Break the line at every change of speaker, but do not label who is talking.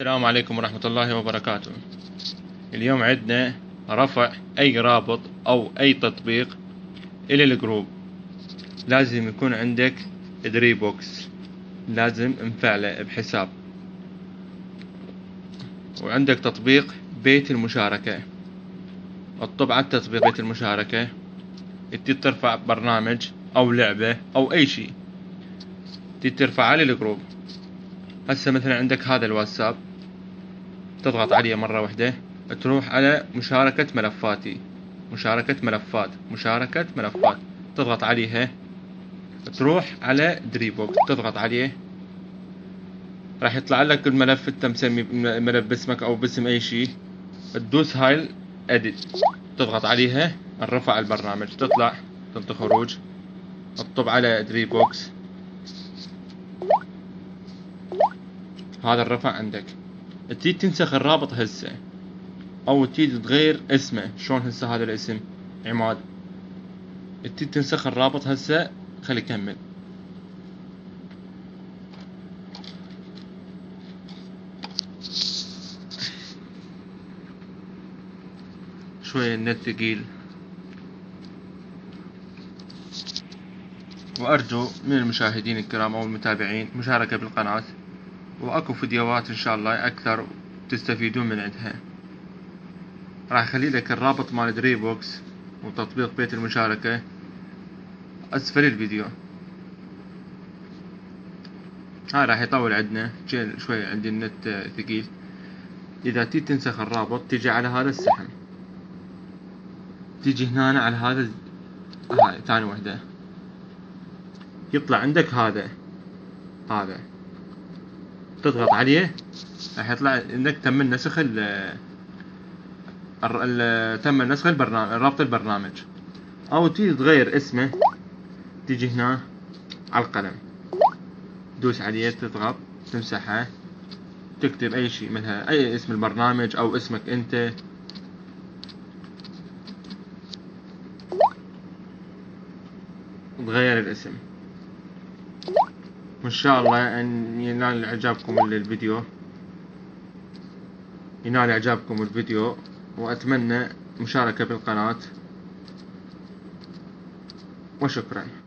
السلام عليكم ورحمة الله وبركاته. اليوم عندنا رفع أي رابط أو أي تطبيق إلى الجروب. لازم يكون عندك دري بوكس، لازم مفعله بحساب، وعندك تطبيق بيت المشاركة. اطلب على تطبيق بيت المشاركة، ترفع برنامج أو لعبة أو أي شيء ترفعه على الجروب. هسه مثلا عندك هذا الواتساب، تضغط عليه مرة واحدة، تروح على مشاركة ملفاتي، مشاركة ملفات، تضغط عليها، تروح على دريبوكس، تضغط عليه، راح يطلع لك الملف انت مسمي ملف باسمك او باسم اي شيء. تدوس هاي اديت، تضغط عليها، نرفع البرنامج، تطلع تنطي خروج، تطب على دريبوكس، هذا الرفع عندك. تيجي تنسخ الرابط هسه، او تيجي تغير اسمه. شلون هسه هذا الاسم عماد، تيجي تنسخ الرابط هسه. خلي يكمل. شوية النت ثقيل، وأرجو من المشاهدين الكرام أو المتابعين مشاركة بالقناة، وأكو فيديوهات إن شاء الله أكثر تستفيدون من عندها. راح أخلي لك الرابط مال دريبوكس وتطبيق بيت المشاركة أسفل الفيديو. هاي راح يطول عندنا شوية، عندي النت ثقيل. إذا تيجي تنسخ الرابط، تيجي على هذا السهم، تيجي هنا على هذا هاي ثاني وحدة، يطلع عندك هذا تضغط عليه، راح يطلع عندك تم النسخ تم نسخ البرنامج، رابط البرنامج. او تيجي تغير اسمه، تيجي هنا على القلم، دوس عليه، تضغط، تمسحه، تكتب اي شيء، مثلا اي اسم البرنامج او اسمك انت، تغير الاسم. وان شاء الله ان ينال اعجابكم الفيديو، واتمنى مشاركة بالقناة، وشكرا.